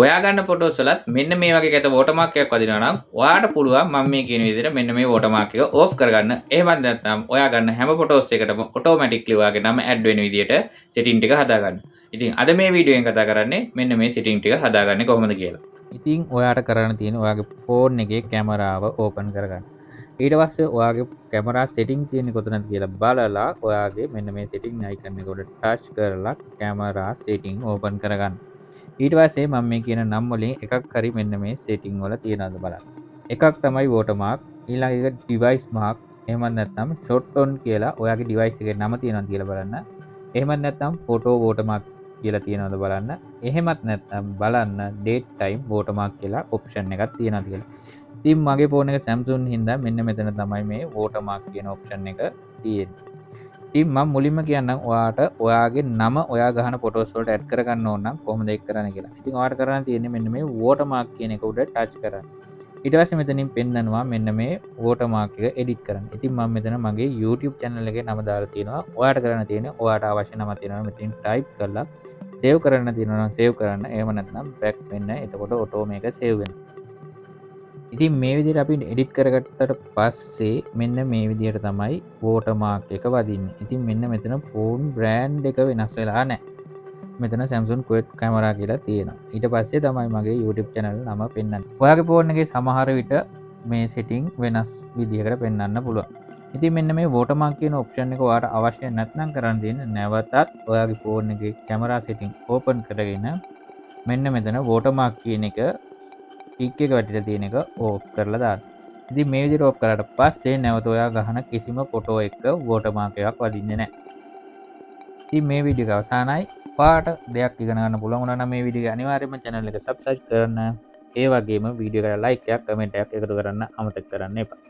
ඔයා ගන්න ෆොටෝස් වලත් මෙන්න මේ වගේ ගැත වෝටර්මාක් එකක් වදිනවා නම් ඔයාට පුළුවන් මම මේ කියන විදිහට මෙන්න මේ වෝටර්මාක් එක ඕෆ් කරගන්න. එහෙමත් නැත්නම් ඔයා ගන්න හැම ෆොටෝස් එකටම ඔටෝමැටික්ලි ඔයාගේ නම ඇඩ් වෙන විදිහට සෙටින් ටික හදාගන්න. ඉතින් අද මේ වීඩියෝෙන් කතා කරන්නේ මෙන්න මේ සෙටින් ටික හදාගන්නේ කොහොමද කියලා. ඉතින් ඔයාට කරන්න තියෙන ඔයාගේ ෆෝන් එකේ කැමරාව ඕපන් කරගන්න. ඊට පස්සේ ඔයාගේ කැමරා සෙටින් තියෙන්නේ කොතනද කියලා බලලා ඔයාගේ මෙන්න මේ සෙටින් අයිකන් එක උඩ ටච් කරලා කැමරා සෙටින් ඕපන් කරගන්න. ඊට පස්සේ මම මේ කියන නම් වලින් එකක් හරි මෙන්න මේ සෙටින් වල තියනවාද බලන්න. එකක් තමයි watermark, ඊළඟ එක device mark, එහෙමත් නැත්නම් shot on කියලා ඔයාගේ device එකේ නම තියෙනවද කියලා බලන්න. එහෙමත් නැත්නම් photo watermark කියලා තියෙනවද බලන්න. එහෙමත් නැත්නම් බලන්න date time watermark කියලා ඔප්ෂන් එකක් තියෙනවද කියලා. ඉතින් මගේ ෆෝන් එක Samsung හින්දා මෙන්න මෙතන තමයි මේ watermark කියන ඔප්ෂන් එක තියෙන්නේ. ඉතින් මම මුලින්ම කියන්නම් ඔයාට ඔයාගේ නම ඔයා ගහන ෆොටෝස් වලට ඇඩ් කරගන්න ඕන නම් කොහොමද ඒක කරන්න කියලා. ඉතින් ඔයාට කරන්න තියෙන්නේ මෙන්න මේ watermark කියන එක උඩ ටච් කරන්න. ඊට පස්සේ මෙතනින් පෙන්නනවා මෙන්න මේ watermark එක එඩිට් කරන්න. ඉතින් මම මෙතන මගේ YouTube channel එකේ නම දාලා තියෙනවා. ඔයාට කරන්න තියෙන්නේ ඔයාට අවශ්‍ය නම තියෙනවා මෙතනින් ටයිප් කරලා සේව් කරන්න තියෙනවා නම් සේව් කරන්න. එහෙම නැත්නම් බෑක් වෙන්න. එතකොට ඔටෝ මේක සේව් වෙනවා. ඉතින් මේ විදිහට අපි එඩිට් කරගත්තට පස්සේ මෙන්න මේ විදිහට තමයි watermark එක වදින්නේ. ඉතින් මෙන්න මෙතන ෆෝන් බ්‍රෑන්ඩ් එක වෙනස් වෙලා නැහැ. මෙතන Samsung Quad camera කියලා තියෙනවා. ඊට පස්සේ තමයි මගේ YouTube channel නම පෙන්වන්නේ. ඔයාගේ ෆෝන් එකේ සමහර විට මේ setting වෙනස් විදිහකට පෙන්වන්න පුළුවන්. ඉතින් මෙන්න මේ watermark කියන option එක ඔයාට අවශ්‍ය නැත්නම් කරන්න තියෙන්නේ නැවතත් ඔයාගේ ෆෝන් එකේ camera setting open කරගෙන මෙන්න මෙතන watermark කියන එක ටික් එක වැටිලා තියෙන එක ඕෆ් කරලා දාන්න. ඉතින් මේ විදිහට ඕෆ් කරාට පස්සේ නැවත ඔයා ගහන කිසිම ෆොටෝ එකක watermark එකක් වදින්නේ නැහැ. ඉතින් මේ වීඩියෝ එක අවසానයි. ඔයාට දෙයක් ඉගෙන ගන්න පුළුවන් වුණා නම් මේ වීඩියෝ එක අනිවාර්යයෙන්ම channel එක subscribe කරන්න. ඒ වගේම වීඩියෝ එකට like එකක්, comment එකක් එකතු කරන්න අමතක කරන්න එපා.